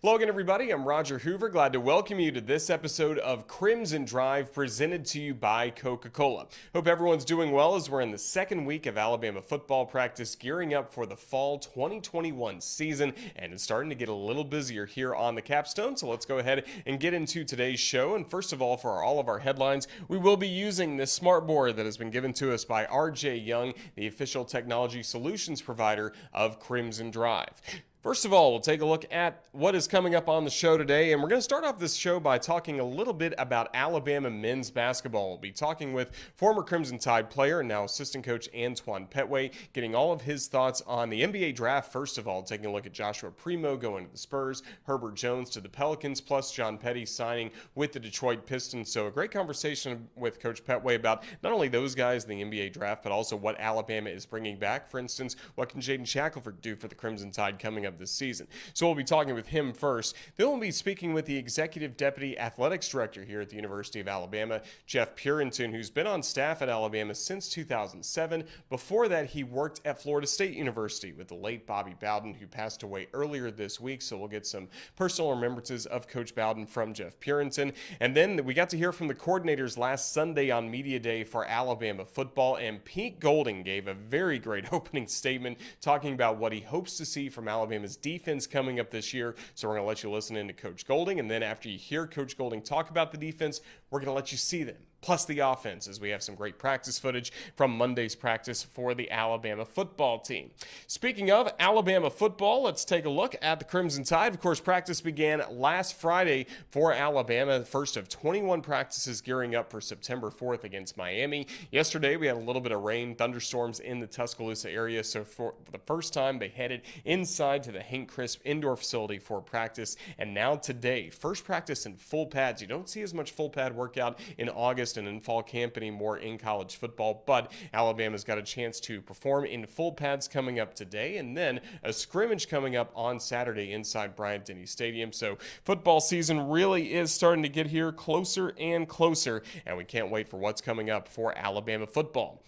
Hello again, everybody. I'm Roger Hoover. Glad to welcome you to this episode of Crimson Drive, presented to you by Coca-Cola. Hope everyone's doing well as we're in the second week of Alabama football practice, gearing up for the fall 2021 season, and it's starting to get a little busier here on the capstone. So let's go ahead and get into today's show. And first of all, for all of our headlines, we will be using this smart board that has been given to us by RJ Young, the official technology solutions provider of Crimson Drive. First of all, we'll take a look at what is coming up on the show today, and we're going to start off this show by talking a little bit about Alabama men's basketball. We'll be talking with former Crimson Tide player and now assistant coach Antoine Pettway, getting all of his thoughts on the NBA draft. First of all, taking a look at Joshua Primo going to the Spurs, Herbert Jones to the Pelicans, plus John Petty signing with the Detroit Pistons. So a great conversation with Coach Pettway about not only those guys in the NBA draft, but also what Alabama is bringing back. For instance, what can Jaden Shackelford do for the Crimson Tide coming up this season? So we'll be talking with him first. Then we'll be speaking with the Executive Deputy Athletics Director here at the University of Alabama, Jeff Purinton, who's been on staff at Alabama since 2007. Before that, he worked at Florida State University with the late Bobby Bowden, who passed away earlier this week. So we'll get some personal remembrances of Coach Bowden from Jeff Purinton. And then we got to hear from the coordinators last Sunday on Media Day for Alabama football, and Pete Golding gave a very great opening statement talking about what he hopes to see from Alabama's defense coming up this year. So we're going to let you listen in to Coach Golding, and then after you hear Coach Golding talk about the defense, we're going to let you see them, plus the offense, as we have some great practice footage from Monday's practice for the Alabama football team. Speaking of Alabama football, let's take a look at the Crimson Tide. Of course, practice began last Friday for Alabama, the first of 21 practices gearing up for September 4th against Miami. Yesterday, we had a little bit of rain, thunderstorms in the Tuscaloosa area, so for the first time, they headed inside to the Hank Crisp indoor facility for practice. And now today, first practice in full pads. You don't see as much full pad workout in August and in fall camp anymore in college football, but Alabama's got a chance to perform in full pads coming up today, and then a scrimmage coming up on Saturday inside Bryant-Denny Stadium. So football season really is starting to get here closer and closer, and we can't wait for what's coming up for Alabama football.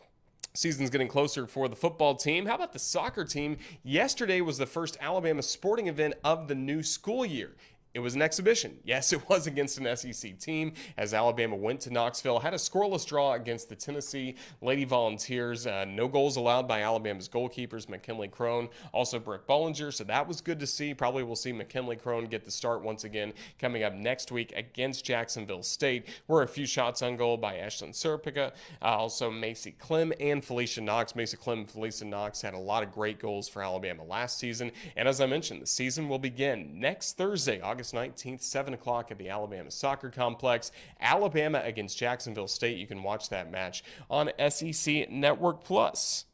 Season's getting closer for the football team. How about the soccer team? Yesterday was the first Alabama sporting event of the new school year. It was an exhibition. Yes, it was against an SEC team as Alabama went to Knoxville, had a scoreless draw against the Tennessee Lady Volunteers. No goals allowed by Alabama's goalkeepers, McKinley Crone, also Brooke Bollinger, so that was good to see. Probably we'll see McKinley Crone get the start once again coming up next week against Jacksonville State. Were a few shots on goal by Ashlyn Serpica, also Macy Clem and Felicia Knox. Macy Clem and Felicia Knox had a lot of great goals for Alabama last season, and as I mentioned, the season will begin next Thursday, August 19th, 7 o'clock at the Alabama Soccer Complex. Alabama against Jacksonville State. You can watch that match on SEC Network Plus.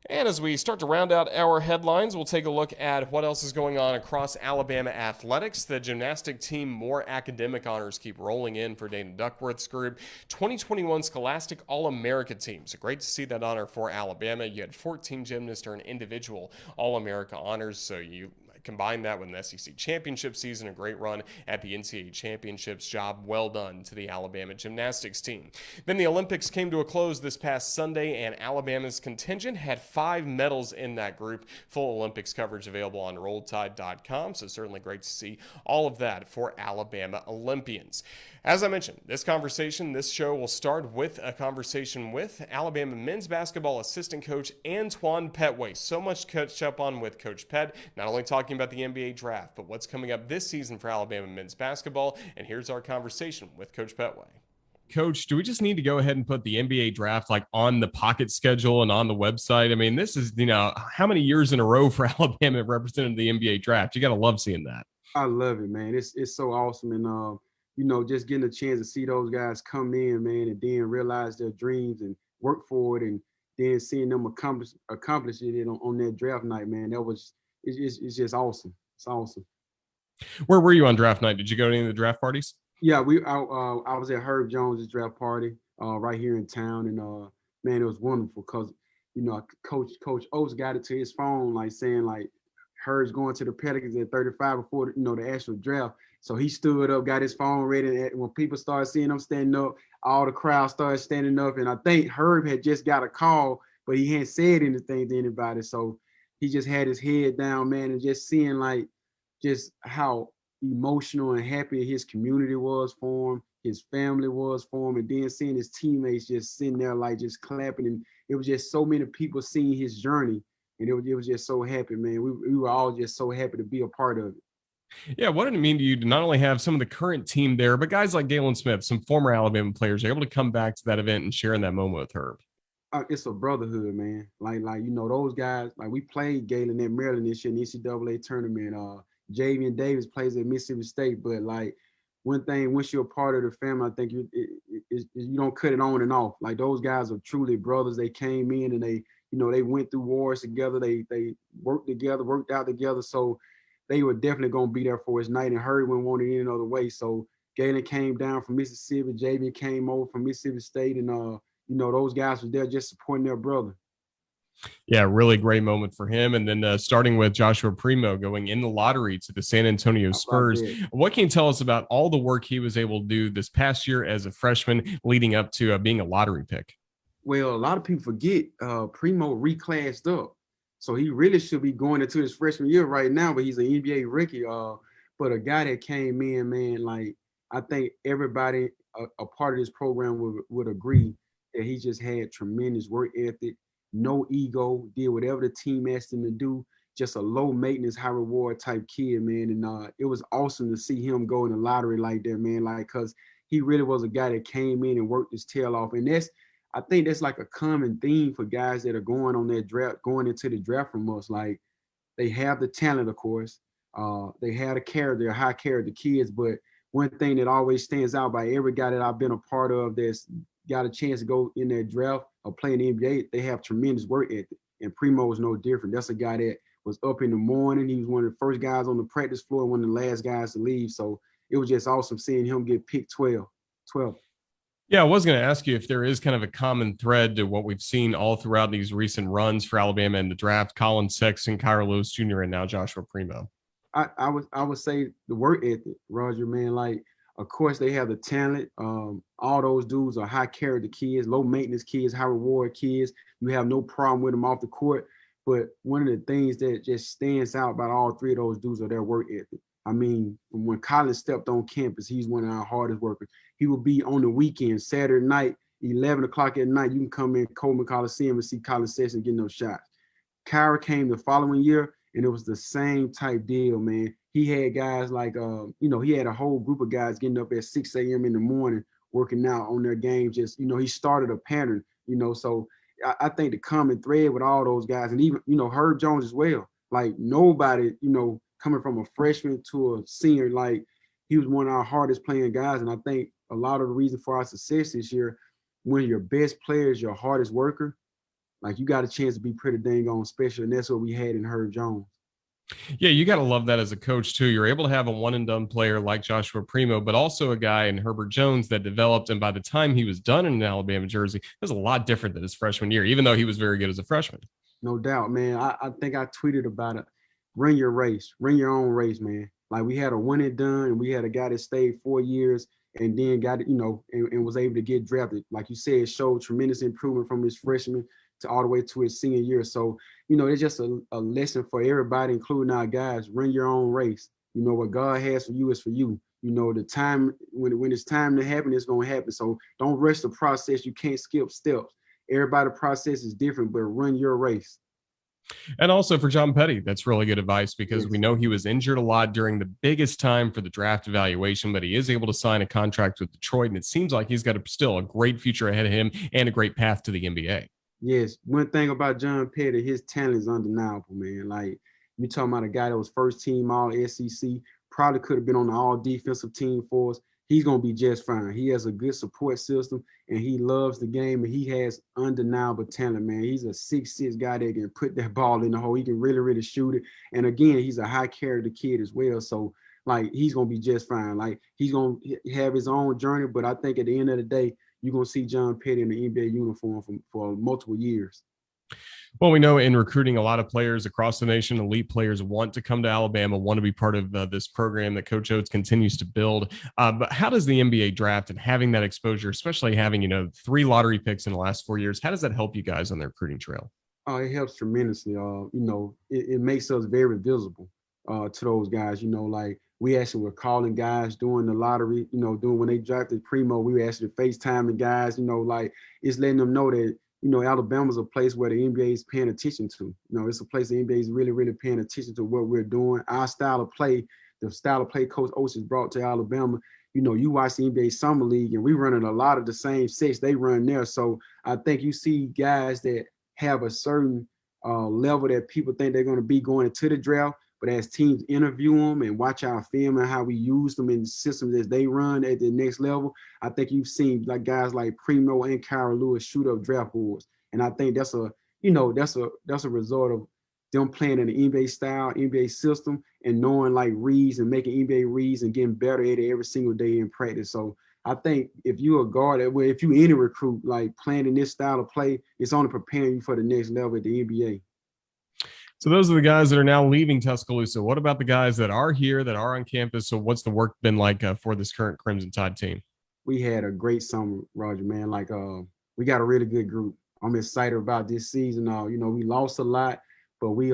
And as we start to round out our headlines, we'll take a look at what else is going on across Alabama athletics. The gymnastic team, more academic honors keep rolling in for Dana Duckworth's group. 2021 Scholastic All-America team. So great to see that honor for Alabama. You had 14 gymnasts earn individual All-America honors, so you combine that with an SEC championship season, a great run at the NCAA championships. Job well done to the Alabama gymnastics team. Then the Olympics came to a close this past Sunday, and Alabama's contingent had 5 medals in that group. Full Olympics coverage available on RolledTide.com, so certainly great to see all of that for Alabama Olympians. As I mentioned, this show will start with a conversation with Alabama men's basketball assistant coach Antoine Pettway. So much to catch up on with Coach Pett, not only talking about the NBA draft, but what's coming up this season for Alabama men's basketball. And here's our conversation with Coach Pettway. Coach, do we just need to go ahead and put the NBA draft like on the pocket schedule and on the website? I mean, this is, how many years in a row for Alabama represented the NBA draft? You got to love seeing that. I love it, man. It's so awesome. And, just getting a chance to see those guys come in, man, and then realize their dreams and work for it, and then seeing them accomplish it on that draft night, man, it's just awesome. It's awesome. Where were you on draft night? Did you go to any of the draft parties? Yeah, I was at Herb Jones' draft party right here in town, and man, it was wonderful because Coach Oates got it to his phone, like saying like Herb's going to the Pelicans at 35 before the actual draft. So he stood up, got his phone ready, and when people started seeing him standing up, all the crowd started standing up. And I think Herb had just got a call, but he hadn't said anything to anybody. So he just had his head down, man, and just seeing like just how emotional and happy his community was for him, his family was for him, and then seeing his teammates just sitting there like just clapping, and it was just so many people seeing his journey, and it was just so happy, man. We were all just so happy to be a part of it. Yeah, what did it mean to you to not only have some of the current team there, but guys like Galen Smith, some former Alabama players, are able to come back to that event and share in that moment with Herb? It's a brotherhood, man. Like those guys. Like we played Galen at Maryland this year in the NCAA tournament. Javian Davis plays at Mississippi State, but like one thing, once you're a part of the family, I think you don't cut it on and off. Like those guys are truly brothers. They came in and they went through wars together. They worked together, worked out together. So they were definitely gonna be there for his night, and Hurd wouldn't want it any other way. So Galen came down from Mississippi, Javian came over from Mississippi State, and those guys were there just supporting their brother. Yeah, really great moment for him. And then starting with Joshua Primo going in the lottery to the San Antonio Spurs. What can you tell us about all the work he was able to do this past year as a freshman leading up to being a lottery pick? Well, a lot of people forget Primo reclassed up. So he really should be going into his freshman year right now, but he's an NBA rookie. But a guy that came in, man, like I think everybody a part of this program would agree that he just had tremendous work ethic, no ego, did whatever the team asked him to do. Just a low maintenance, high reward type kid, man. And it was awesome to see him go in the lottery like that, man. Like, cause he really was a guy that came in and worked his tail off. And I think that's like a common theme for guys that are going on their draft, going into the draft from us. Like they have the talent, of course. They have a character, high character kids. But one thing that always stands out by every guy that I've been a part of that's got a chance to go in that draft or play in the NBA, they have tremendous work ethic. And Primo is no different. That's a guy that was up in the morning. He was one of the first guys on the practice floor, one of the last guys to leave. So it was just awesome seeing him get picked 12. Yeah, I was going to ask you if there is kind of a common thread to what we've seen all throughout these recent runs for Alabama in the draft. Colin Sexton, Kyra Lewis Jr., and now Joshua Primo. I would say the work ethic, Roger, man. Like, of course, they have the talent. All those dudes are high character kids, low maintenance kids, high reward kids. You have no problem with them off the court. But one of the things that just stands out about all three of those dudes are their work ethic. I mean, when Colin stepped on campus, he's one of our hardest workers. He will be on the weekend, Saturday night, 11 o'clock at night. You can come in Coleman Coliseum and see Colin Sexton getting those shots. Kyra came the following year, and it was the same type deal, man. He had guys like, he had a whole group of guys getting up at 6 a.m. in the morning, working out on their games. Just, he started a pattern, so I think the common thread with all those guys, and even, Herb Jones as well, like nobody, coming from a freshman to a senior, like he was one of our hardest playing guys. And I think a lot of the reason for our success this year, when your best player is your hardest worker, like you got a chance to be pretty dang on special. And that's what we had in Herb Jones. Yeah, you got to love that as a coach too. You're able to have a one and done player like Joshua Primo, but also a guy in Herbert Jones that developed. And by the time he was done in an Alabama jersey, it was a lot different than his freshman year, even though he was very good as a freshman. No doubt, man. I think I tweeted about it. Run your race, run your own race, man. Like we had a one and done, and we had a guy that stayed 4 years and then got it, and was able to get drafted. Like you said, showed tremendous improvement from his freshman to all the way to his senior year. So, it's just a lesson for everybody, including our guys. Run your own race. What God has for you is for you. The time when it's time to happen, it's gonna happen. So don't rush the process. You can't skip steps. Everybody's process is different, but run your race. And also for John Petty, that's really good advice because we know he was injured a lot during the biggest time for the draft evaluation, but he is able to sign a contract with Detroit, and it seems like he's got still a great future ahead of him and a great path to the NBA. Yes, one thing about John Petty, his talent is undeniable, man. Like you talking about a guy that was first team All SEC, probably could have been on the All Defensive Team for us. He's gonna be just fine. He has a good support system, and he loves the game, and he has undeniable talent, man. He's a 6'6" guy that can put that ball in the hole. He can really, really shoot it. And again, he's a high character kid as well. So like he's gonna be just fine. Like he's gonna have his own journey, but I think at the end of the day, you're gonna see John Petty in the NBA uniform for multiple years. Well, we know in recruiting, a lot of players across the nation, elite players want to come to Alabama, want to be part of this program that Coach Oates continues to build. But how does the NBA draft and having that exposure, especially having, 3 lottery picks in the last 4 years, how does that help you guys on the recruiting trail? It helps tremendously. It makes us very visible to those guys. Like We actually were calling guys during the lottery, doing when they drafted Primo, we were actually FaceTiming guys, like it's letting them know that, Alabama's a place where the NBA is paying attention to. It's a place the NBA is really, really paying attention to what we're doing. Our style of play, the style of play Coach Oates has brought to Alabama. You watch the NBA Summer League and we running a lot of the same sets they run there. So I think you see guys that have a certain level that people think they're going to be going into the draft. But as teams interview them and watch our film and how we use them in the systems that they run at the next level, I think you've seen like guys like Primo and Kyra Lewis shoot up draft boards. And I think that's a result of them playing in the NBA style, NBA system, and knowing like reads and making NBA reads and getting better at it every single day in practice. So I think if you're a guard, if you any recruit, like playing in this style of play, it's only preparing you for the next level at the NBA. So those are the guys that are now leaving Tuscaloosa. What about the guys that are here, that are on campus? So what's the work been like for this current Crimson Tide team? We had a great summer, Roger, man. Like we got a really good group. I'm excited about this season. We lost a lot, but we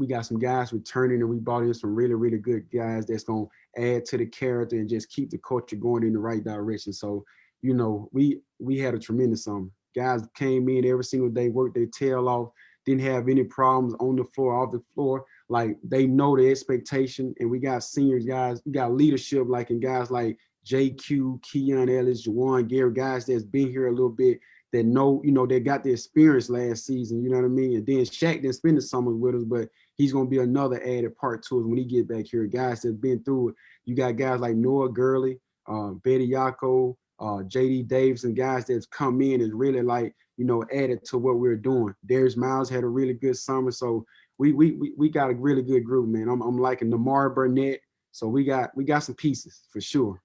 got some guys returning, and we brought in some really, really good guys that's gonna add to the character and just keep the culture going in the right direction. So, we had a tremendous summer. Guys came in every single day, worked their tail off, didn't have any problems on the floor, off the floor. Like they know the expectation, and we got seniors guys, we got leadership, like in guys like JQ, Keon Ellis, Juwan Gary, guys that's been here a little bit that know, they got the experience last season, you know what I mean? And then Shaq didn't spend the summer with us, but he's going to be another added part to us when he get back here. Guys that's been through it. You got guys like Noah Gurley, Betty Yako, JD Davis, and guys that's come in and really like, added to what we're doing. Darius Miles had a really good summer. So we got a really good group, man. I'm liking Namar Burnett. So we got some pieces for sure.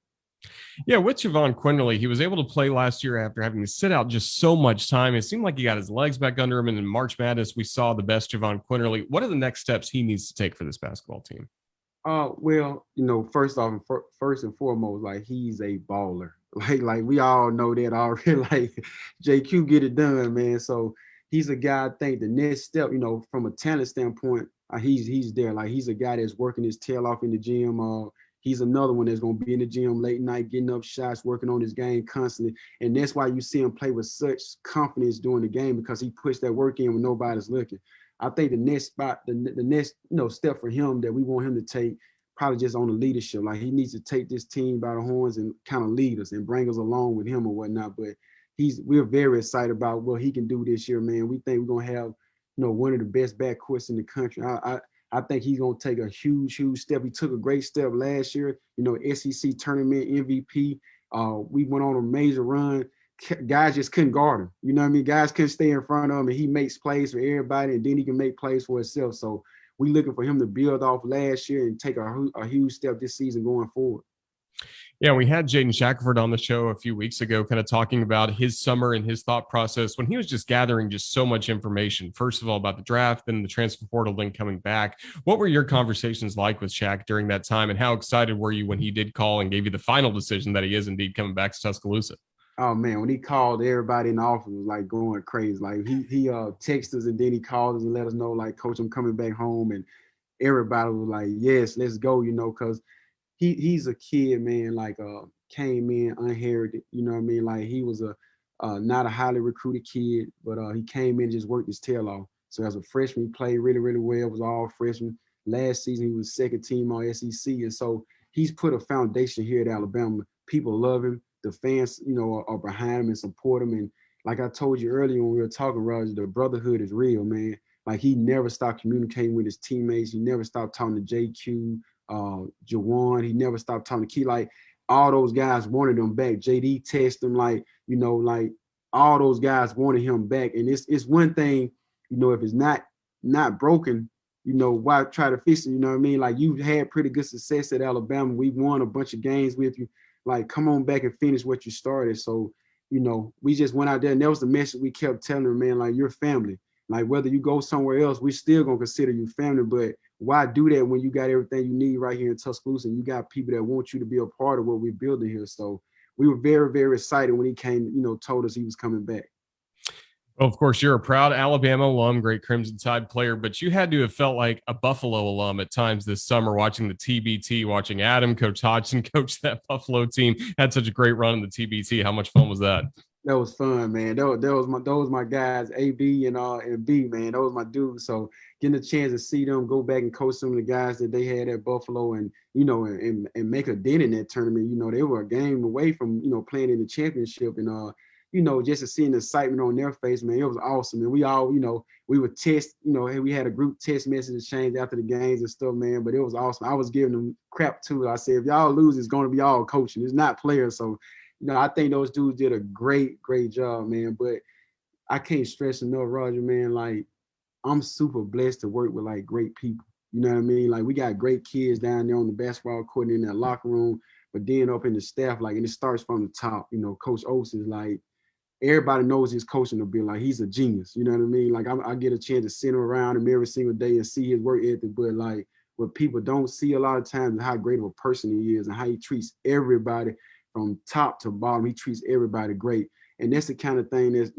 Yeah, with Javon Quinterly, he was able to play last year after having to sit out just so much time. It seemed like he got his legs back under him. And in March Madness, we saw the best Javon Quinterly. What are the next steps he needs to take for this basketball team? Well, first off, first and foremost, like he's a baller. Like we all know that already. Like JQ get it done, man. So he's a guy. I think the next step, from a talent standpoint, he's there. Like he's a guy that's working his tail off in the gym. He's another one that's going to be in the gym late night, getting up shots, working on his game constantly. And that's why you see him play with such confidence during the game, because he pushed that work in when nobody's looking. I think the next spot, the next step for him that we want him to take, probably just on the leadership. Like he needs to take this team by the horns and kind of lead us and bring us along with him or whatnot. But we're very excited about what he can do this year, man. We think we're gonna have, one of the best backcourts in the country. I think he's gonna take a huge step. He took a great step last year. SEC tournament MVP. We went on a major run. Guys just couldn't guard him. You know what I mean? Guys couldn't stay in front of him, and he makes plays for everybody, and then he can make plays for himself. So we looking for him to build off last year and take a huge step this season going forward. Yeah, we had Jaden Shackelford on the show a few weeks ago, kind of talking about his summer and his thought process when he was just gathering just so much information. First of all, about the draft, then the transfer portal, then coming back. What were your conversations like with Shaq during that time, and how excited were you when he did call and gave you the final decision that he is indeed coming back to Tuscaloosa? Oh man, when he called, everybody in the office was like going crazy. Like he texted us and then he called us and let us know, like, Coach, I'm coming back home, and everybody was like, yes, let's go, because he's a kid, man, like came in unheralded, you know what I mean? Like he was a not a highly recruited kid, but he came in and just worked his tail off. So as a freshman, he played really, really well. It was all freshman. Last season, he was second team on SEC. And so he's put a foundation here at Alabama. People love him. The fans, are behind him and support him. And like I told you earlier when we were talking, Roger, the brotherhood is real, man. Like he never stopped communicating with his teammates. He never stopped talking to JQ, Jawan. He never stopped talking to Key. Like all those guys wanted him back. JD texted him, like all those guys wanted him back. And it's one thing, if it's not broken, why try to fix it? You know what I mean? Like you've had pretty good success at Alabama. We won a bunch of games with you. Like come on back and finish what you started. So, we just went out there, and that was the message we kept telling them, man, like you're family. Like whether you go somewhere else, we're still gonna consider you family. But why do that when you got everything you need right here in Tuscaloosa, and you got people that want you to be a part of what we're building here? So we were very, very excited when he came, told us he was coming back. Well, of course, you're a proud Alabama alum, great Crimson Tide player, but you had to have felt like a Buffalo alum at times this summer watching the TBT, watching Adam, Coach Hodgson coach that Buffalo team. Had such a great run in the TBT. How much fun was that? That was fun, man. Those my guys, AB and B, man. Those my dudes. So getting a chance to see them go back and coach some of the guys that they had at Buffalo, and and make a dent in that tournament. They were a game away from playing in the championship, and just to see the excitement on their face, man, it was awesome. And we all, we would test, we had a group text message exchange after the games and stuff, man. But it was awesome. I was giving them crap too. I said, if y'all lose, it's going to be all coaching. It's not players. So I think those dudes did a great job, man. But I can't stress enough, Roger, man. Like, I'm super blessed to work with like great people. You know what I mean? Like, we got great kids down there on the basketball court in that locker room, but then up in the staff, like, and it starts from the top. Coach Oates is like, everybody knows his coaching ability. Like, he's a genius. You know what I mean? Like, I get a chance to sit around him every single day and see his work ethic. But like, what people don't see a lot of times is how great of a person he is and how he treats everybody from top to bottom. He treats everybody great. And that's the kind of thing that's,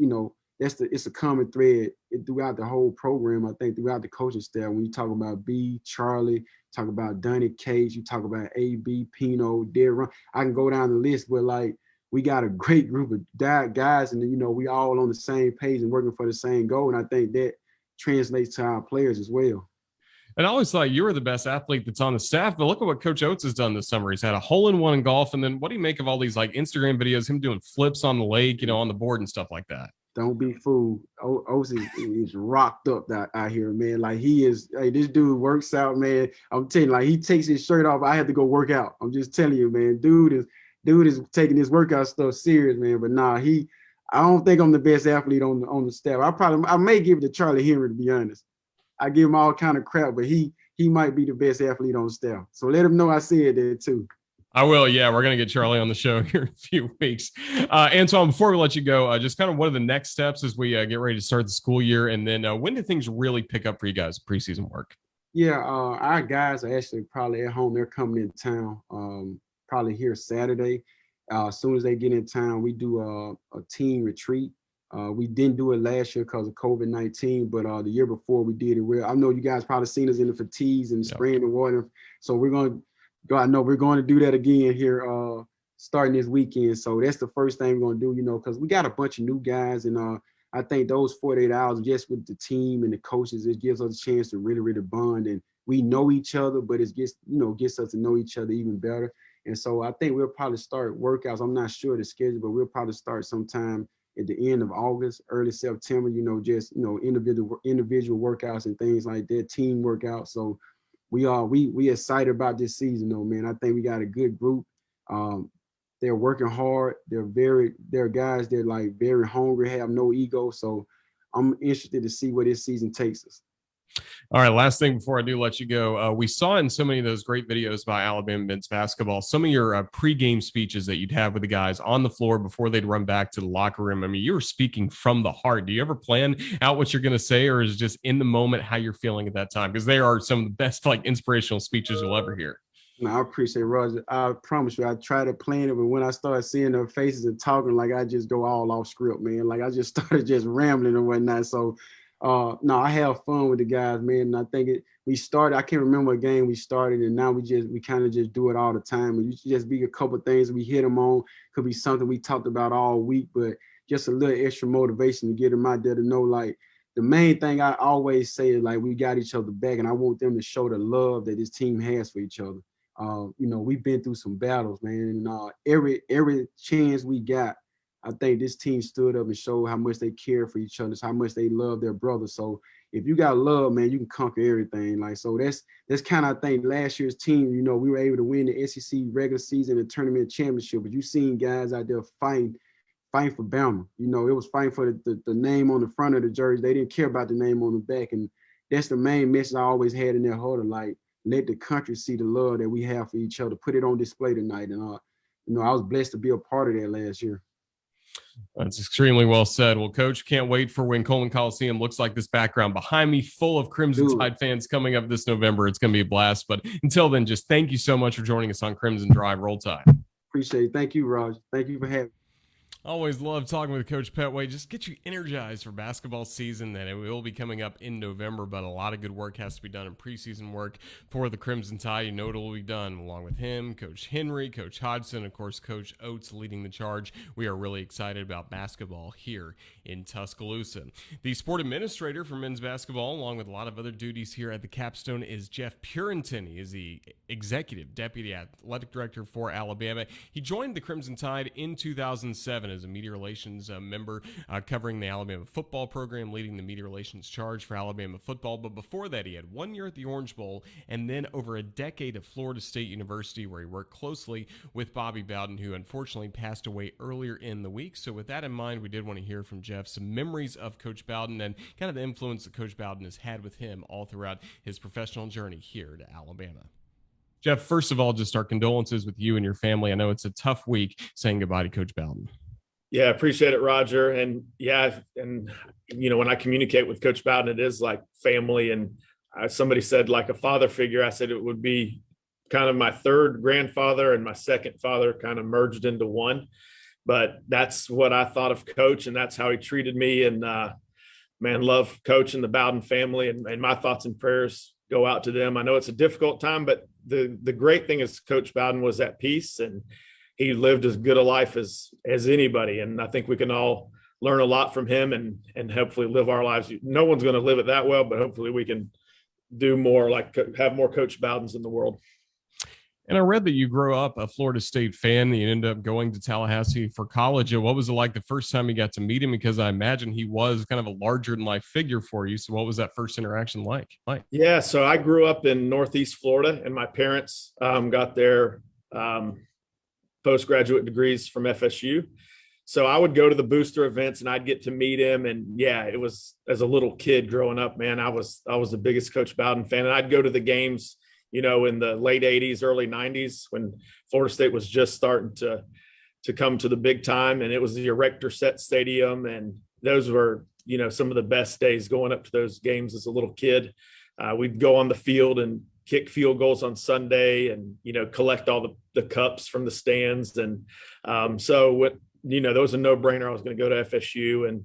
it's a common thread throughout the whole program, I think, throughout the coaching staff. When you talk about B, Charlie, talk about Donnie Cage, you talk about AB, Pino, Darren, I can go down the list, but like, we got a great group of guys, and we all on the same page and working for the same goal. And I think that translates to our players as well. And I always thought you were the best athlete that's on the staff, but look at what Coach Oates has done this summer. He's had a hole-in-one in golf, and then what do you make of all these like Instagram videos, him doing flips on the lake, on the board and stuff like that? Don't be fooled. Oates is rocked up out here, man. Like, he is. Hey, this dude works out, man. I'm telling you, like, he takes his shirt off. I had to go work out. I'm just telling you, man. Dude is taking his workout stuff serious, man. But nah, I don't think I'm the best athlete on the staff. I may give it to Charlie Henry, to be honest. I give him all kind of crap, but he might be the best athlete on the staff. So let him know I said that too. I will. Yeah, we're going to get Charlie on the show here in a few weeks. Antoine, before we let you go, just kind of what are the next steps as we get ready to start the school year? And then when do things really pick up for you guys, preseason work? Yeah, our guys are actually probably at home. They're coming in town probably here Saturday. As soon as they get in town, we do a team retreat. We didn't do it last year because of COVID-19, but the year before we did it. I know you guys probably seen us in the fatigues and spraying the water. So we're going to go. I know we're going to do that again here starting this weekend. So that's the first thing we're going to do, because we got a bunch of new guys. And I think those 48 hours just with the team and the coaches, it gives us a chance to really, really bond. And we know each other, but it gets us to know each other even better. And so I think we'll probably start workouts. I'm not sure the schedule, but we'll probably start sometime at the end of August, early September, just individual workouts and things like that, team workouts. So we excited about this season though, man. I think we got a good group. They're working hard. They're guys that like very hungry, have no ego. So I'm interested to see where this season takes us. All right, last thing before I do let you go. We saw in so many of those great videos by Alabama men's basketball, some of your pregame speeches that you'd have with the guys on the floor before they'd run back to the locker room. I mean, you were speaking from the heart. Do you ever plan out what you're going to say, or is it just in the moment how you're feeling at that time? Because they are some of the best like inspirational speeches you'll ever hear. No, I appreciate it, Roger. I promise you, I try to plan it, but when I start seeing their faces and talking, like, I just go all off script, man. Like, I just started just rambling and whatnot. So no, I have fun with the guys, man. And I think I can't remember a game we started, and now we kind of just do it all the time. And you just be a couple things we hit them on. Could be something we talked about all week, but just a little extra motivation to get them out there to know, like, the main thing I always say is, like, we got each other back, and I want them to show the love that this team has for each other. We've been through some battles, man, and every chance we got, I think this team stood up and showed how much they care for each other, how much they love their brothers. So if you got love, man, you can conquer everything. Like, so that's kind of, I think, last year's team, we were able to win the SEC regular season and tournament championship, but you seen guys out there fighting for Bama. It was fighting for the name on the front of the jersey. They didn't care about the name on the back. And that's the main message I always had in their huddle, like, let the country see the love that we have for each other, put it on display tonight. And, I was blessed to be a part of that last year. That's extremely well said. Well, Coach, can't wait for when Coleman Coliseum looks like this background behind me, full of Crimson Tide fans coming up this November. It's going to be a blast. But until then, just thank you so much for joining us on Crimson Drive. Roll Tide. Appreciate it. Thank you, Roger. Thank you for having me. Always love talking with Coach Pettway. Just get you energized for basketball season. That it will be coming up in November, but a lot of good work has to be done in preseason work for the Crimson Tide. You know it will be done along with him, Coach Henry, Coach Hodgson, of course, Coach Oates leading the charge. We are really excited about basketball here in Tuscaloosa. The sport administrator for men's basketball, along with a lot of other duties here at the Capstone, is Jeff Purinton. He is the executive deputy athletic director for Alabama. He joined the Crimson Tide in 2007 as a media relations member covering the Alabama football program, leading the media relations charge for Alabama football. But before that, he had 1 year at the Orange Bowl and then over a decade at Florida State University, where he worked closely with Bobby Bowden, who unfortunately passed away earlier in the week. So with that in mind, we did want to hear from Jeff some memories of Coach Bowden and kind of the influence that Coach Bowden has had with him all throughout his professional journey here to Alabama. Jeff, first of all, just our condolences with you and your family. I know it's a tough week saying goodbye to Coach Bowden. Yeah, appreciate it, Roger. And when I communicate with Coach Bowden, it is like family. And somebody said like a father figure. I said it would be kind of my third grandfather and my second father kind of merged into one. But that's what I thought of Coach, and that's how he treated me. And love Coach and the Bowden family, and my thoughts and prayers go out to them. I know it's a difficult time, but the great thing is Coach Bowden was at peace, and he lived as good a life as anybody. And I think we can all learn a lot from him and hopefully live our lives. No one's going to live it that well, but hopefully we can do more, like have more Coach Bowdens in the world. And I read that you grew up a Florida State fan. You ended up going to Tallahassee for college. What was it like the first time you got to meet him? Because I imagine he was kind of a larger-than-life figure for you. So what was that first interaction like? Yeah, so I grew up in Northeast Florida, and my parents got their postgraduate degrees from FSU. So I would go to the booster events and I'd get to meet him. And yeah, it was, as a little kid growing up, man, I was the biggest Coach Bowden fan. And I'd go to the games, in the late 80s, early 90s, when Florida State was just starting to come to the big time. And it was the Erector Set Stadium. And those were, some of the best days going up to those games as a little kid. We'd go on the field and kick field goals on Sunday and, collect all the cups from the stands. And that was a no-brainer. I was going to go to FSU. And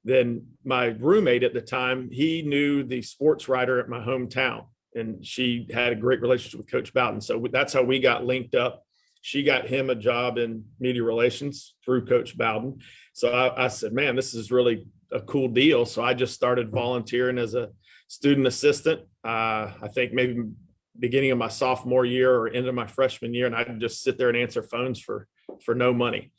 then my roommate at the time, he knew the sports writer at my hometown, and she had a great relationship with Coach Bowden. So that's how we got linked up. She got him a job in media relations through Coach Bowden. So I said, man, this is really a cool deal. So I just started volunteering as a student assistant. I think maybe beginning of my sophomore year or end of my freshman year, and I'd just sit there and answer phones for no money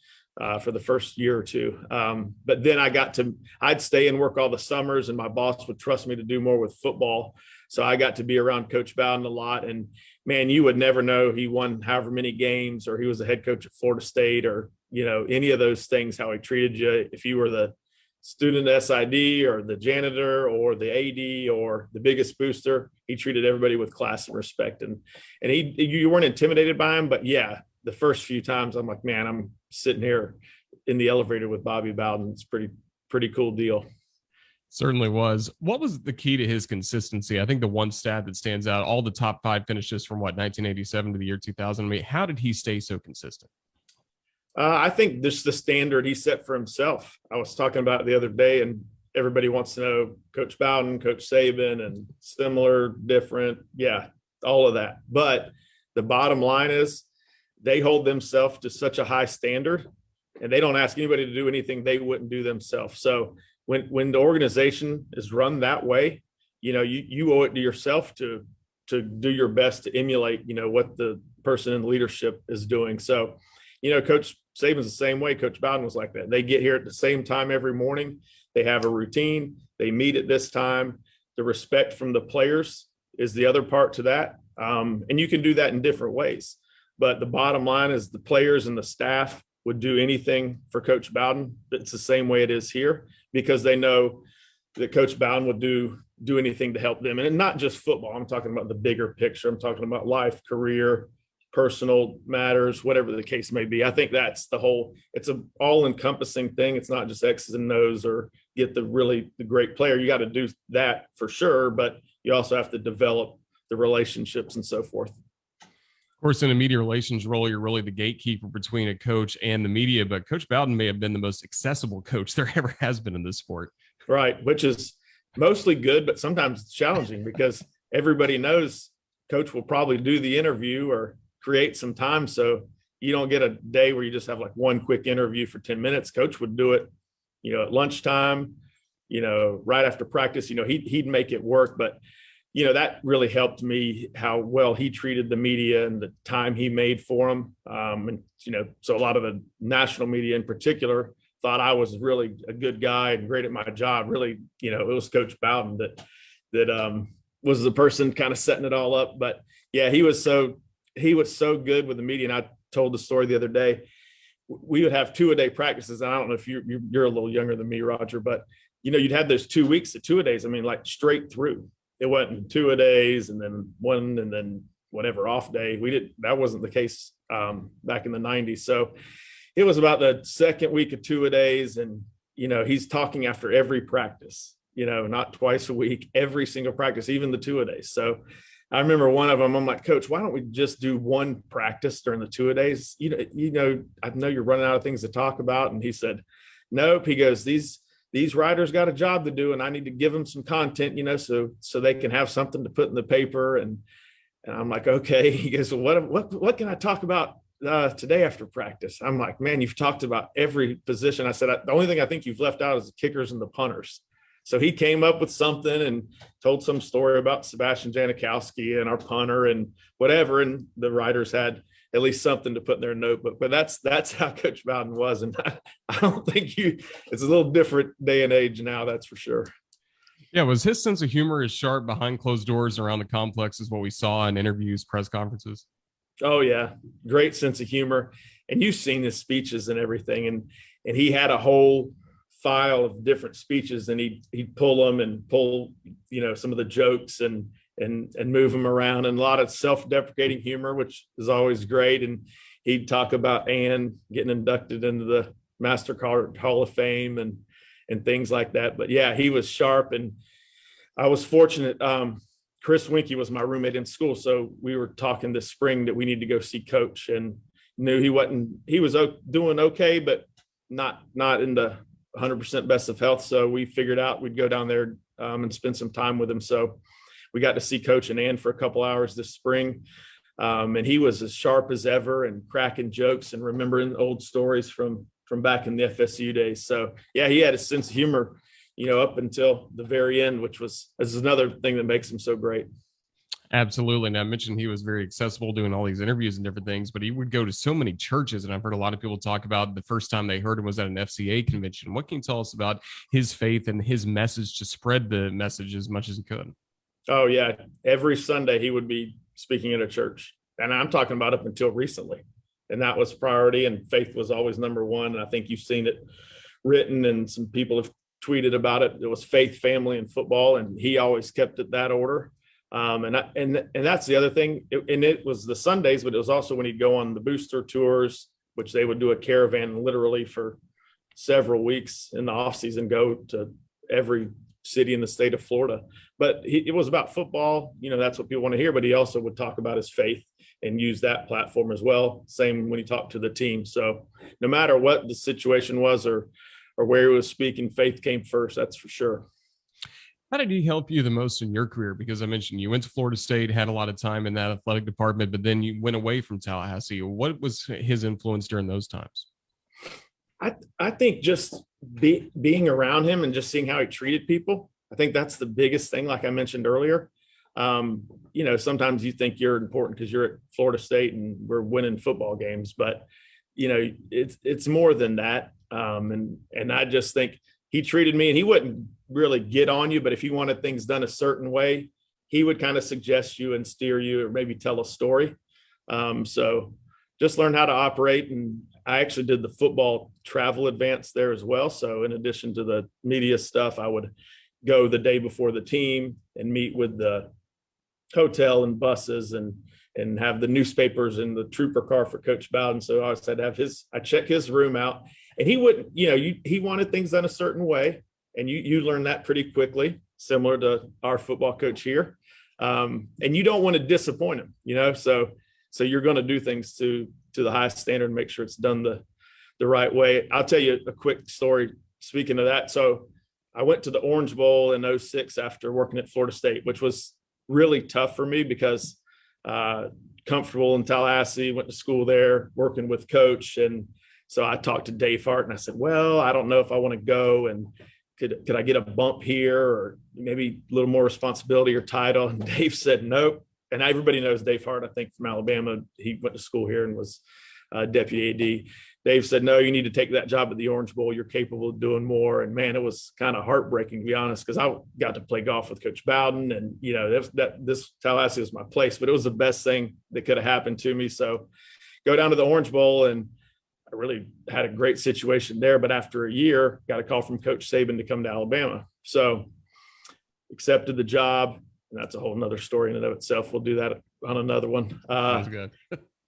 for the first year or two. But then I'd stay and work all the summers, and my boss would trust me to do more with football. So I got to be around Coach Bowden a lot. And man, you would never know he won however many games, or he was the head coach at Florida State, or, any of those things, how he treated you. If you were the student SID or the janitor or the AD or the biggest booster, he treated everybody with class and respect. And you weren't intimidated by him, but yeah, the first few times I'm like, man, I'm sitting here in the elevator with Bobby Bowden. It's pretty cool deal. Certainly was. What was the key to his consistency? I think the one stat that stands out, all the top 5 finishes from 1987 to the year 2000. I mean, how did he stay so consistent? I think this is the standard he set for himself. I was talking about it the other day, and everybody wants to know Coach Bowden, Coach Saban, and similar, different. Yeah, all of that. But the bottom line is they hold themselves to such a high standard, and they don't ask anybody to do anything they wouldn't do themselves. So when the organization is run that way, you owe it to yourself to do your best to emulate, what the person in leadership is doing. So, Coach Saban's the same way. Coach Bowden was like that. They get here at the same time every morning. They have a routine. They meet at this time. The respect from the players is the other part to that. And you can do that in different ways. But the bottom line is the players and the staff would do anything for Coach Bowden. It's the same way it is here, because they know that Coach Bowden would do anything to help them. And not just football. I'm talking about the bigger picture. I'm talking about life, career, personal matters, whatever the case may be. I think that's it's an all-encompassing thing. It's not just X's and O's or get the great player. You got to do that for sure, but you also have to develop the relationships and so forth. Of course, in a media relations role, you're really the gatekeeper between a coach and the media, but Coach Bowden may have been the most accessible coach there ever has been in this sport. Right, which is mostly good, but sometimes it's challenging because everybody knows coach will probably do the interview or create some time. So you don't get a day where you just have like one quick interview for 10 minutes. Coach would do it, at lunchtime, right after practice, he'd make it work. But, that really helped me how well he treated the media and the time he made for them. So a lot of the national media in particular thought I was really a good guy and great at my job. Really, it was Coach Bowden that was the person kind of setting it all up. But yeah, he was so good with the media. And I told the story the other day. We would have 2-a-day practices. And I don't know if you're a little younger than me, Roger, but you'd have those 2 weeks of 2-a-days. I mean, like straight through. It wasn't 2-a-days and then one and then whatever off day. That wasn't the case back in the 90s. So it was about the second week of 2-a-days, and he's talking after every practice, not twice a week, every single practice, even the 2-a-days. So I remember one of them, I'm like, Coach, why don't we just do one practice during the 2-a-days? I know you're running out of things to talk about. And he said, nope. He goes, these writers got a job to do, and I need to give them some content, so they can have something to put in the paper. And I'm like, okay. He goes, well, what can I talk about today after practice? I'm like, man, you've talked about every position. I said, the only thing I think you've left out is the kickers and the punters. So he came up with something and told some story about Sebastian Janikowski and our punter and whatever. And the writers had at least something to put in their notebook. But that's how Coach Bowden was. And I don't think it's a little different day and age now, that's for sure. Yeah, was his sense of humor as sharp behind closed doors around the complex as what we saw in interviews, press conferences? Oh, yeah. Great sense of humor. And you've seen his speeches and everything. And he had a whole file of different speeches, and he'd pull them and pull, some of the jokes and move them around, and a lot of self-deprecating humor, which is always great. And he'd talk about Ann getting inducted into the MasterCard Hall of Fame and things like that. But yeah, he was sharp, and I was fortunate. Chris Winkie was my roommate in school. So we were talking this spring that we need to go see Coach, and knew he was doing okay, but not in the 100% best of health. So we figured out we'd go down there and spend some time with him. So we got to see Coach and Ann for a couple hours this spring. And he was as sharp as ever and cracking jokes and remembering old stories from back in the FSU days. So yeah, he had a sense of humor, up until the very end, this is another thing that makes him so great. Absolutely. And I mentioned he was very accessible doing all these interviews and different things, but he would go to so many churches. And I've heard a lot of people talk about the first time they heard him was at an FCA convention. What can you tell us about his faith and his message to spread the message as much as he could? Oh, yeah. Every Sunday he would be speaking at a church. And I'm talking about up until recently. And that was priority, and faith was always number one. And I think you've seen it written, and some people have tweeted about it. It was faith, family, and football. And he always kept it that order. And that's the other thing. It was the Sundays, but it was also when he'd go on the booster tours, which they would do a caravan literally for several weeks in the off season, go to every city in the state of Florida. But it was about football. That's what people want to hear. But he also would talk about his faith and use that platform as well. Same when he talked to the team. So no matter what the situation was or where he was speaking, faith came first. That's for sure. How did he help you the most in your career? Because I mentioned you went to Florida State, had a lot of time in that athletic department, but then you went away from Tallahassee. What was his influence during those times? I think just being around him and just seeing how he treated people. I think that's the biggest thing. Like I mentioned earlier, sometimes you think you're important because you're at Florida State and we're winning football games, but it's more than that. And I just think he treated me, and he wouldn't really get on you, but if you wanted things done a certain way, he would kind of suggest you and steer you, or maybe tell a story. So just learn how to operate. And I actually did the football travel advance there as well. So in addition to the media stuff, I would go the day before the team and meet with the hotel and buses and have the newspapers in the trooper car for Coach Bowden. So I always had to have I check his room out, and he wouldn't, he wanted things done a certain way. And you learn that pretty quickly, similar to our football coach here. And you don't want to disappoint him, So So you're going to do things to the highest standard and make sure it's done the right way. I'll tell you a quick story. Speaking of that, so I went to the Orange Bowl in 2006 after working at Florida State, which was really tough for me because comfortable in Tallahassee, went to school there, working with Coach. And so I talked to Dave Hart and I said, well, I don't know if I want to go, and could I get a bump here or maybe a little more responsibility or title? And Dave said, nope. And everybody knows Dave Hart, I think, from Alabama. He went to school here and was Deputy AD. Dave said, no, you need to take that job at the Orange Bowl. You're capable of doing more. And man, it was kind of heartbreaking, to be honest, because I got to play golf with Coach Bowden, and this Tallahassee was my place, but it was the best thing that could have happened to me. So go down to the Orange Bowl, and I really had a great situation there. But after a year, got a call from Coach Saban to come to Alabama. So accepted the job. And that's a whole nother story in and of itself. We'll do that on another one. Sounds good.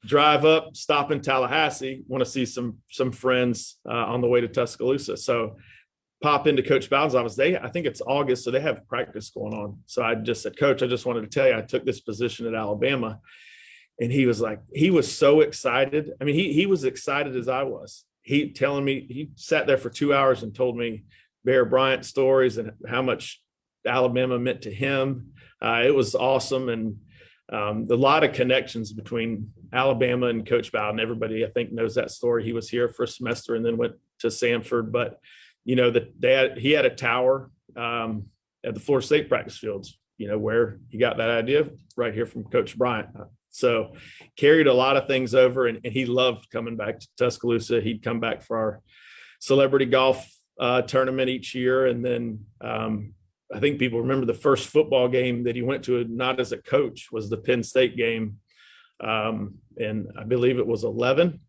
Drive up, stop in Tallahassee, want to see some friends on the way to Tuscaloosa. So pop into Coach Bowden's office. I think it's August, so they have practice going on. So I just said, Coach, I just wanted to tell you I took this position at Alabama. And he was so excited. I mean, he was excited as I was. He sat there for 2 hours and told me Bear Bryant stories and how much Alabama meant to him. It was awesome. And a lot of connections between Alabama and Coach Bowden. Everybody, I think, knows that story. He was here for a semester and then went to Samford. But, he had a tower at the Florida State practice fields, where he got that idea right here from Coach Bryant. So carried a lot of things over, and he loved coming back to Tuscaloosa. He'd come back for our celebrity golf tournament each year. And then I think people remember the first football game that he went to, not as a coach, was the Penn State game. And I believe it was 11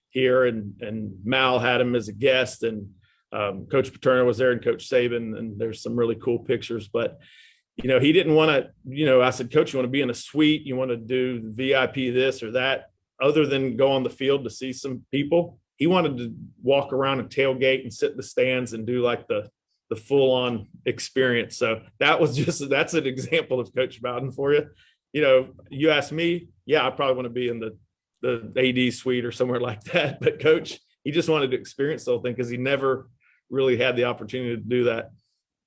here, and Mal had him as a guest, and Coach Paterno was there and Coach Saban, and there's some really cool pictures. But, he didn't want to, I said, Coach, you want to be in a suite? You want to do VIP this or that, other than go on the field to see some people? He wanted to walk around and tailgate and sit in the stands and do like the full-on experience. So that's an example of Coach Bowden for you. You ask me, yeah, I probably want to be in the AD suite or somewhere like that. But Coach, he just wanted to experience the whole thing because he never really had the opportunity to do that.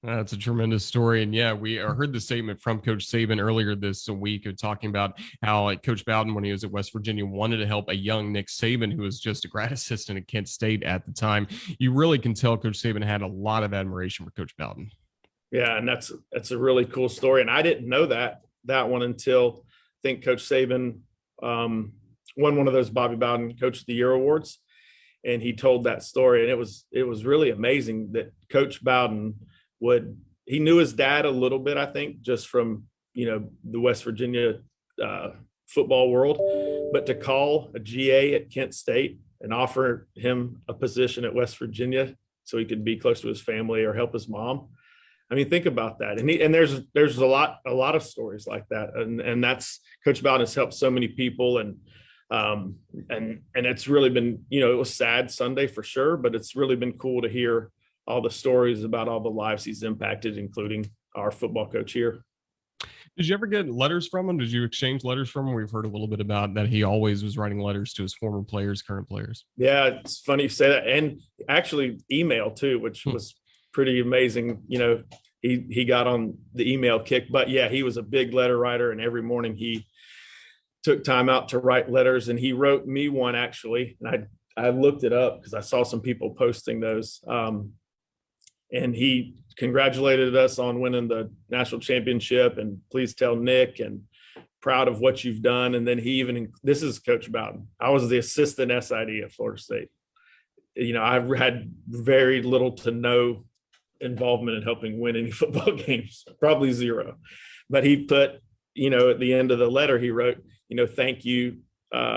That's a tremendous story. And yeah, we heard the statement from Coach Saban earlier this week of talking about how Coach Bowden, when he was at West Virginia, wanted to help a young Nick Saban, who was just a grad assistant at Kent State at the time. You really can tell Coach Saban had a lot of admiration for Coach Bowden. Yeah, and that's a really cool story. And I didn't know that one until I think Coach Saban won one of those Bobby Bowden Coach of the Year awards. And he told that story. And it was really amazing that Coach Bowden he knew his dad a little bit, I think, just from, the West Virginia football world, but to call a GA at Kent State and offer him a position at West Virginia so he could be close to his family or help his mom. I mean, think about that. And there's a lot of stories like that. And that's Coach Bowden has helped so many people. And it's really been, it was sad Sunday for sure, but it's really been cool to hear all the stories about all the lives he's impacted, including our football coach here. Did you ever get letters from him? Did you exchange letters from him? We've heard a little bit about that. He always was writing letters to his former players, current players. Yeah, it's funny you say that. And actually email too, which was pretty amazing. He got on the email kick, but yeah, he was a big letter writer, and every morning he took time out to write letters. And he wrote me one actually, and I looked it up because I saw some people posting those. And he congratulated us on winning the national championship, and please tell Nick, and proud of what you've done. And then this is Coach Bowden. I was the assistant SID at Florida State. I've had very little to no involvement in helping win any football games, probably zero. But he put, at the end of the letter, he wrote, thank you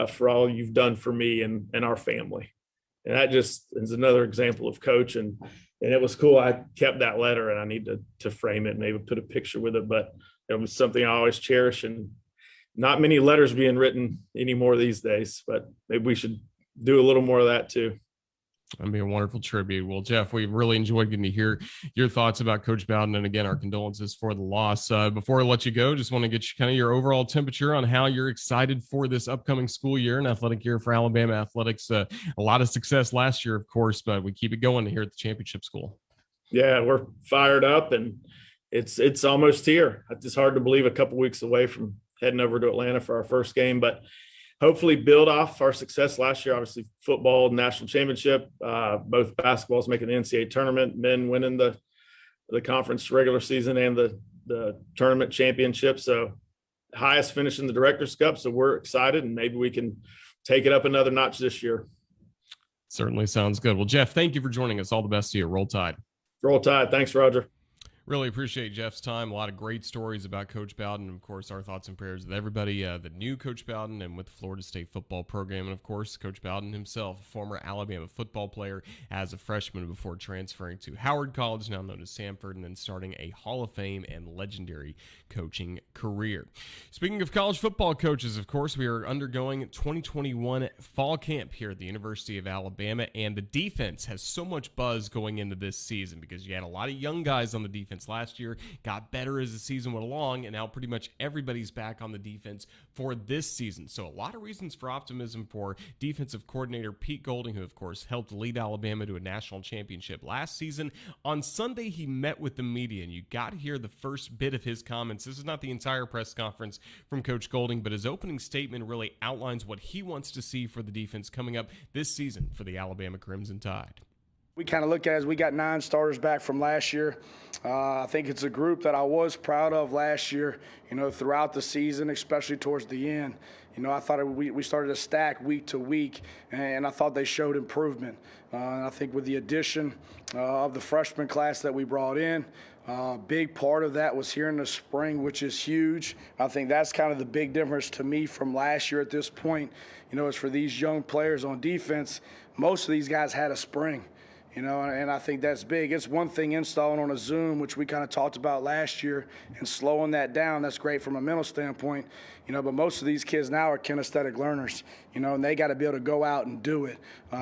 for all you've done for me and our family. And that just is another example of Coach. And it was cool. I kept that letter, and I need to frame it, maybe put a picture with it. But it was something I always cherish, and not many letters being written anymore these days. But maybe we should do a little more of that too. That'd be a wonderful tribute. Well, Jeff, we really enjoyed getting to hear your thoughts about Coach Bowden. And again, our condolences for the loss. Before I let you go, just want to get you kind of your overall temperature on how you're excited for this upcoming school year and athletic year for Alabama athletics. A lot of success last year, of course, but we keep it going here at the championship school. Yeah, we're fired up, and it's almost here. It's hard to believe a couple weeks away from heading over to Atlanta for our first game, but hopefully build off our success last year. Obviously, football national championship, both basketballs making the NCAA tournament, men winning the conference regular season and the tournament championship. So highest finish in the Directors Cup. So we're excited, and maybe we can take it up another notch this year. Certainly sounds good. Well, Jeff, thank you for joining us. All the best to you. Roll Tide. Roll Tide. Thanks, Roger. Really appreciate Jeff's time. A lot of great stories about Coach Bowden. Of course, our thoughts and prayers with everybody that knew Coach Bowden and with the Florida State football program. And of course, Coach Bowden himself, a former Alabama football player as a freshman before transferring to Howard College, now known as Samford, and then starting a Hall of Fame and legendary coaching career. Speaking of college football coaches, of course, we are undergoing 2021 fall camp here at the University of Alabama, and the defense has so much buzz going into this season because you had a lot of young guys on the defense last year, got better as the season went along, and now pretty much everybody's back on the defense for this season. So a lot of reasons for optimism for defensive coordinator Pete Golding, who of course helped lead Alabama to a national championship last season. On Sunday, he met with the media, and you got to hear the first bit of his comments. This is not the entire press conference from Coach Golding, but his opening statement really outlines what he wants to see for the defense coming up this season for the Alabama Crimson Tide. We kind of look at it as we got 9 starters back from last year. I think it's a group that I was proud of last year, throughout the season, especially towards the end. I thought we started to stack week to week, and I thought they showed improvement. And I think with the addition of the freshman class that we brought in, a big part of that was here in the spring, which is huge. I think that's kind of the big difference to me from last year at this point, is for these young players on defense, most of these guys had a spring. And I think that's big. It's one thing installing on a Zoom, which we kind of talked about last year, and slowing that down. That's great from a mental standpoint, but most of these kids now are kinesthetic learners, and they got to be able to go out and do it.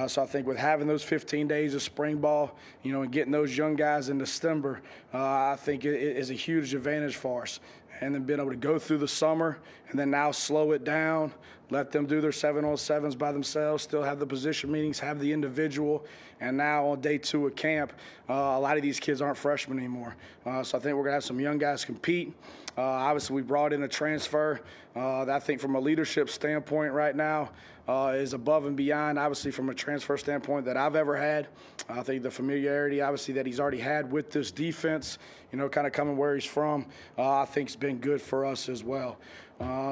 So I think with having those 15 days of spring ball, and getting those young guys in December, I think it is a huge advantage for us. And then being able to go through the summer and then now slow it down, let them do their 7-on-7s by themselves, still have the position meetings, have the individual. And now on day 2 of camp, a lot of these kids aren't freshmen anymore. So I think we're going to have some young guys compete. Obviously, we brought in a transfer that I think from a leadership standpoint right now is above and beyond, obviously, from a transfer standpoint that I've ever had. I think the familiarity, obviously, that he's already had with this defense, kind of coming where he's from, I think has been good for us as well.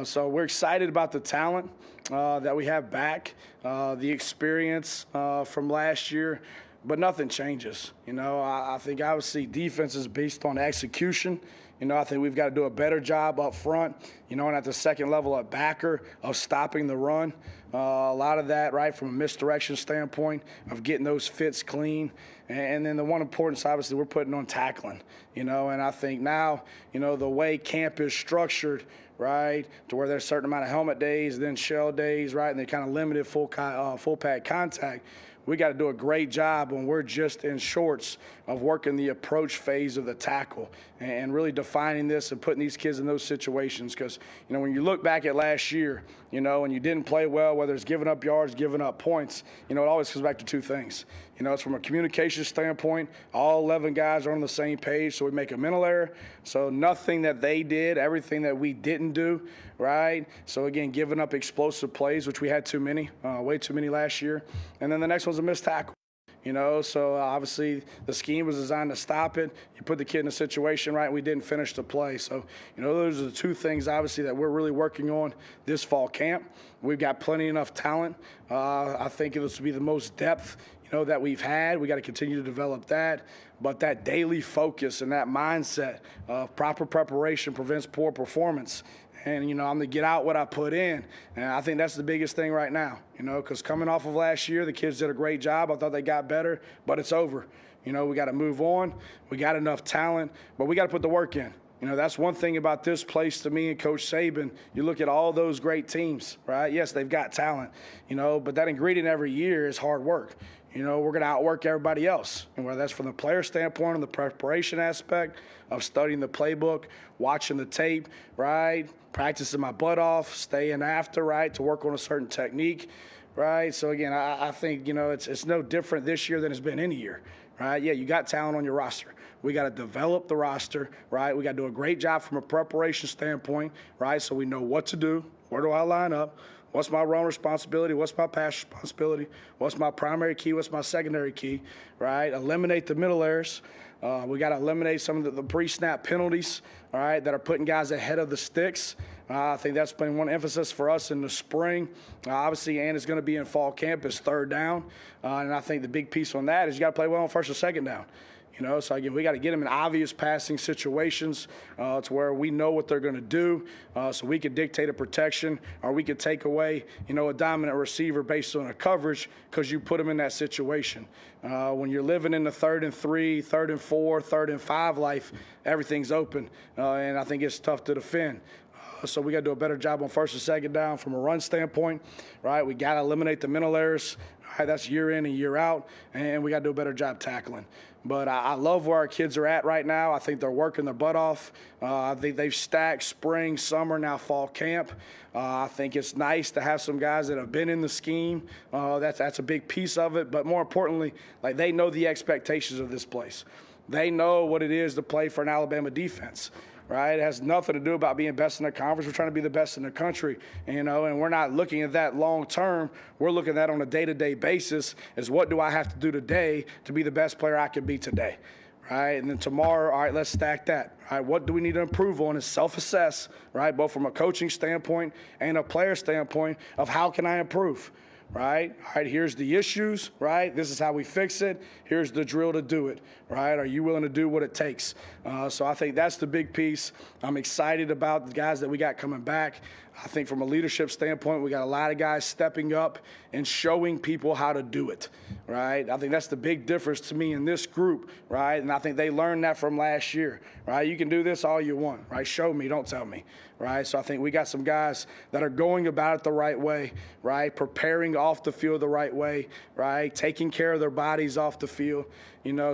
So we're excited about the talent that we have back, the experience from last year, but nothing changes. I think obviously defense is based on execution. I think we've got to do a better job up front, and at the second level at backer of stopping the run. A lot of that, right, from a misdirection standpoint of getting those fits clean. And then the one importance, obviously, we're putting on tackling, and I think now, the way camp is structured, right, to where there's a certain amount of helmet days, then shell days, right, and they kind of limited full pad contact. We got to do a great job when we're just in shorts of working the approach phase of the tackle and really defining this and putting these kids in those situations. Because, when you look back at last year, and you didn't play well, whether it's giving up yards, giving up points, it always comes back to 2 things. It's from a communication standpoint, all 11 guys are on the same page, so we make a mental error. So nothing that they did, everything that we didn't do, right? So, again, giving up explosive plays, which we had too many, way too many last year. And then the next one's a missed tackle. So obviously the scheme was designed to stop it. You put the kid in a situation, right, and we didn't finish the play. So, those are the 2 things, obviously, that we're really working on this fall camp. We've got plenty enough talent. I think this will be the most depth, that we've had. We got to continue to develop that. But that daily focus and that mindset of proper preparation prevents poor performance. And, I'm going to get out what I put in. And I think that's the biggest thing right now, because coming off of last year, the kids did a great job. I thought they got better, but it's over. We got to move on. We got enough talent, but we got to put the work in. That's one thing about this place to me and Coach Saban. You look at all those great teams, right? Yes, they've got talent, but that ingredient every year is hard work. we're going to outwork everybody else. And whether that's from the player standpoint, on the preparation aspect of studying the playbook, watching the tape, right, practicing my butt off, staying after, right, to work on a certain technique, right. So, again, I think, it's no different this year than it's been any year, right. Yeah, you got talent on your roster. We got to develop the roster, right. We got to do a great job from a preparation standpoint, right, so we know what to do, where do I line up, what's my run responsibility, what's my pass responsibility, what's my primary key, what's my secondary key, right? Eliminate the middle errors. We got to eliminate some of the pre-snap penalties, all right, that are putting guys ahead of the sticks. I think that's been one emphasis for us in the spring. Obviously, and it's going to be in fall camp is third down. And I think the big piece on that is you got to play well on first or second down. So again, we got to get them in obvious passing situations to where we know what they're going to do, so we could dictate a protection, or we could take away, a dominant receiver based on a coverage because you put them in that situation. When you're living in the 3rd and 3, 3rd and 4, 3rd and 5 life, everything's open, and I think it's tough to defend. So we got to do a better job on first and second down from a run standpoint, right? We got to eliminate the mental errors. All right, that's year in and year out, and we got to do a better job tackling. But I love where our kids are at right now. I think they're working their butt off. I think they've stacked spring, summer, now fall camp. I think it's nice to have some guys that have been in the scheme. That's a big piece of it. But more importantly, like, they know the expectations of this place. They know what it is to play for an Alabama defense. Right? It has nothing to do about being best in the conference. We're trying to be the best in the country, and we're not looking at that long term. We're looking at that on a day-to-day basis is what do I have to do today to be the best player I can be today, right? And then tomorrow, all right, let's stack that. All right, what do we need to improve on is self-assess, right, both from a coaching standpoint and a player standpoint of how can I improve. Right? All right, here's the issues, right? This is how we fix it. Here's the drill to do it, right? Are you willing to do what it takes? So I think that's the big piece. I'm excited about the guys that we got coming back. I think from a leadership standpoint, we got a lot of guys stepping up and showing people how to do it, right? I think that's the big difference to me in this group, right? And I think they learned that from last year, right? You can do this all you want, right? Show me, don't tell me, right? So I think we got some guys that are going about it the right way, right? Preparing off the field the right way, right? Taking care of their bodies off the field,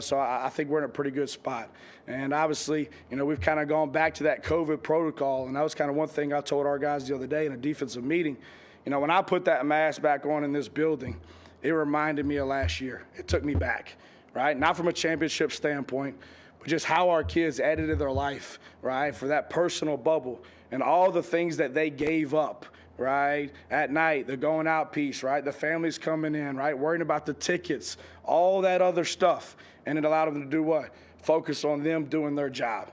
so I think we're in a pretty good spot. And obviously, we've kind of gone back to that COVID protocol, and that was kind of one thing I told our guys the other day in a defensive meeting. When I put that mask back on in this building, it reminded me of last year. It took me back, right? Not from a championship standpoint, but just how our kids edited their life, right, for that personal bubble and all the things that they gave up, right, at night, the going out piece, right, the families coming in, right, worrying about the tickets, all that other stuff. And it allowed them to do what? Focus on them doing their job,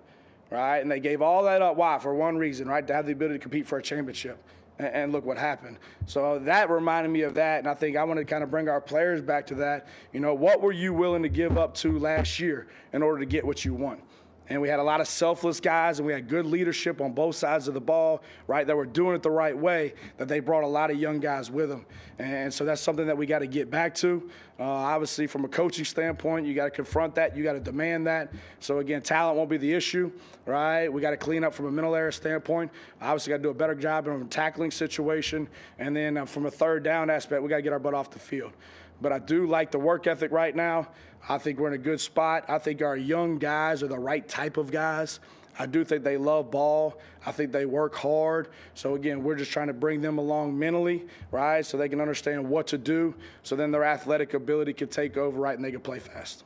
right? And they gave all that up. Why? For one reason, right? To have the ability to compete for a championship. And look what happened. So that reminded me of that, and I think I want to kind of bring our players back to that. What were you willing to give up to last year in order to get what you want? And we had a lot of selfless guys, and we had good leadership on both sides of the ball, right, that were doing it the right way, that they brought a lot of young guys with them. And so that's something that we got to get back to. Obviously, from a coaching standpoint, you got to confront that. You got to demand that. So, again, talent won't be the issue, right? We got to clean up from a mental error standpoint. Obviously, got to do a better job in a tackling situation. And then from a third down aspect, we got to get our butt off the field. But I do like the work ethic right now. I think we're in a good spot. I think our young guys are the right type of guys. I do think they love ball. I think they work hard. So, again, we're just trying to bring them along mentally, right, so they can understand what to do, so then their athletic ability can take over, right, and they can play fast.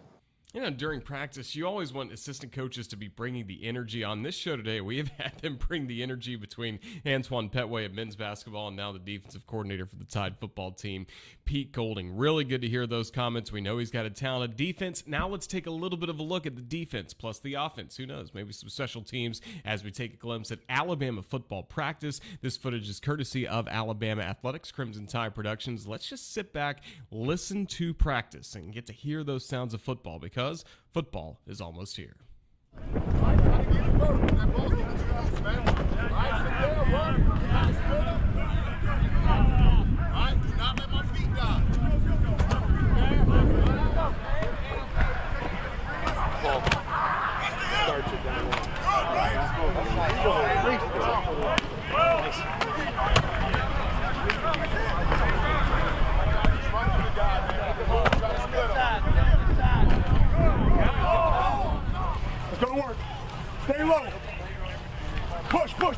During practice, you always want assistant coaches to be bringing the energy. On this show today, we have had them bring the energy between Antoine Pettway of men's basketball and now the defensive coordinator for the Tide football team, Pete Golding. Really good to hear those comments. We know he's got a talented defense. Now let's take a little bit of a look at the defense plus the offense. Who knows? Maybe some special teams as we take a glimpse at Alabama football practice. This footage is courtesy of Alabama Athletics, Crimson Tide Productions. Let's just sit back, listen to practice, and get to hear those sounds of football because football is almost here.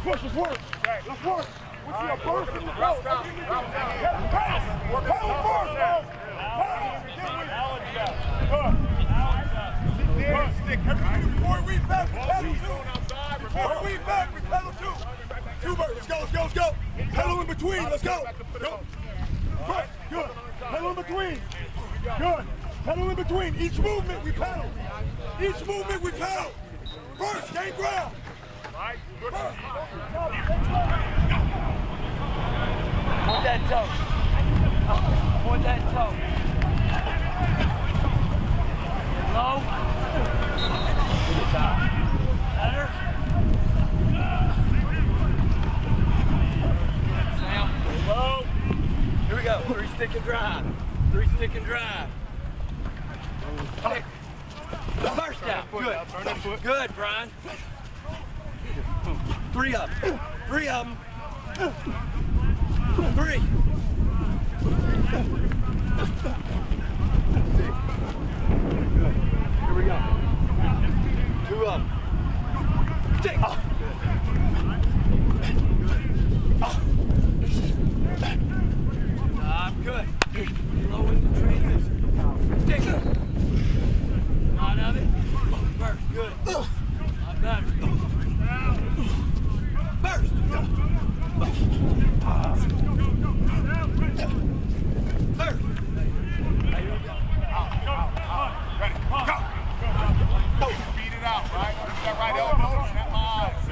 Push, let's work. Let's work. We see a burst in the road. Pass. Pedal first. Before we back, we pedal two. Before we back, we pedal two. Two birds. Let's go. Pedal in between. Let's go. Push. Good. Pedal in between. Good. Pedal in between. Each movement we pedal. First, gain ground. Right. Good. Hold that toe. Hold that toe. Low. To the top. Better. Now. Low. Here we go. 3 stick and drive. 3 stick and drive. First down. Good. Good, Brian. 3 up. 3 of them. 3. Here we go. 2 up. Stick. Good. Low in the transition. Stick. Not of it. First. Good. Not better. First. Beat it out, right? That right elbow, snap my eyes.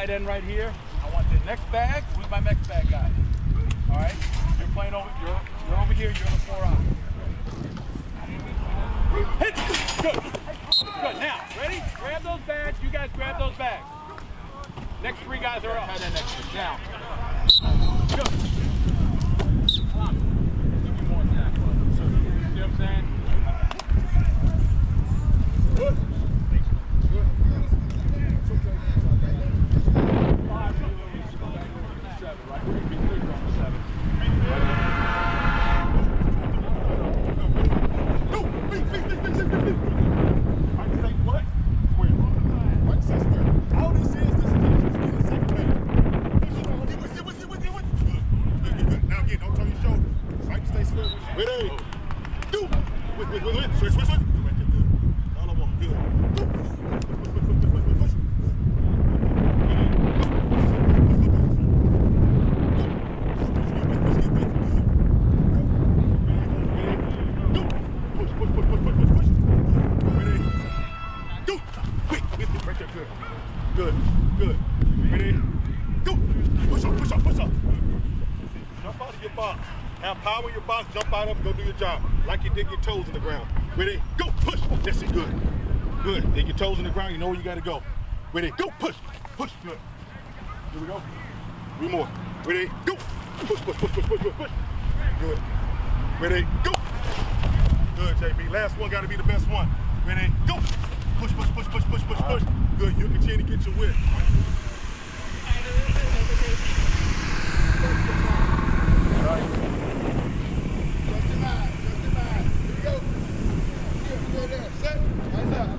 End right here. I want the next bag. Who's my next bag guy? All right. You're playing over. You're over here. You're on the 4 eye. Hit. Good. Now, ready? Grab those bags. You guys grab those bags. Next 3 guys are up. Now. Good. Come on. Give me more than that. See what I'm saying? Good. Good. Ready? Go. Push up, push up, push up. Jump out of your box. Have power in your box. Jump out of it. Go do your job. Like you dig your toes in the ground. Ready? Go. Push. That's it. Good. Good. Dig your toes in the ground. You know where you got to go. Ready? Go. Push. Push. Good. Here we go. 3 more. Ready? Go. Push, push, push, push, push, push, push. Good. Ready? Go. Good, JB. Last one got to be the best one. Ready? Go. Push, push, push, push, push, push, push. Good. You continue to get your width. All right. Just in line. Just in line. Here we go. Good there. Set. Eyes up.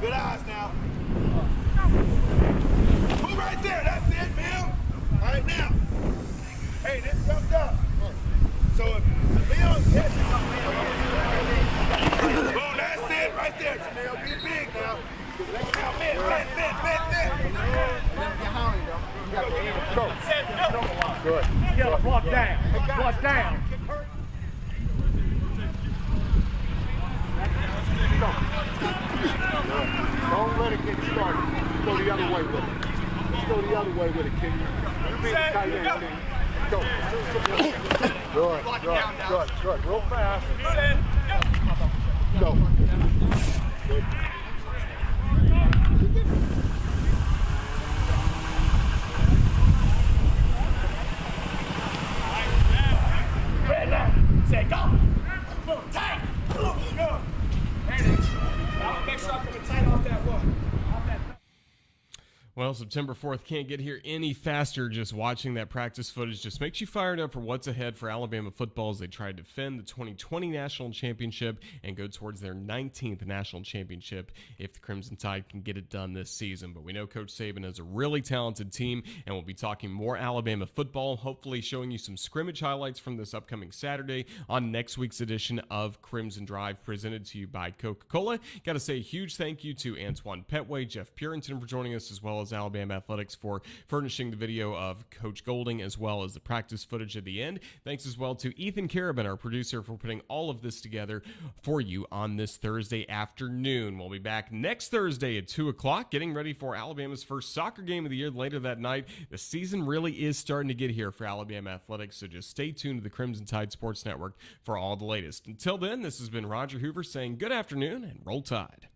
Good eyes now. Move right there. That's it, man. All right, now. Hey, this jumped up. So if Leon catches boom, that's it right there, Janelle. Be big now. Let's now, bend. Go. Set, go. Good. You gotta block down. Block down. Don't let it get started. Go the other way with it. Go the other way with it, King. You be the tight end, King. Go. Good. Real fast. Go. Good. Say go. Move tight. Go. Make sure I come tight off that one. Well, September 4th can't get here any faster. Just watching that practice footage just makes you fired up for what's ahead for Alabama football as they try to defend the 2020 National Championship and go towards their 19th National Championship if the Crimson Tide can get it done this season. But we know Coach Saban has a really talented team, and we'll be talking more Alabama football, hopefully showing you some scrimmage highlights from this upcoming Saturday on next week's edition of Crimson Drive, presented to you by Coca-Cola. Got to say a huge thank you to Antoine, Pettway, Jeff Purinton for joining us, as well as Alabama Athletics for furnishing the video of Coach Golding as well as the practice footage at the end. Thanks as well to Ethan Carabin, our producer, for putting all of this together for you on this Thursday afternoon. We'll be back next Thursday at 2 o'clock, getting ready for Alabama's first soccer game of the year later that night. The season really is starting to get here for Alabama Athletics, so just stay tuned to the Crimson Tide Sports Network for all the latest. Until then, this has been Roger Hoover saying good afternoon and roll Tide.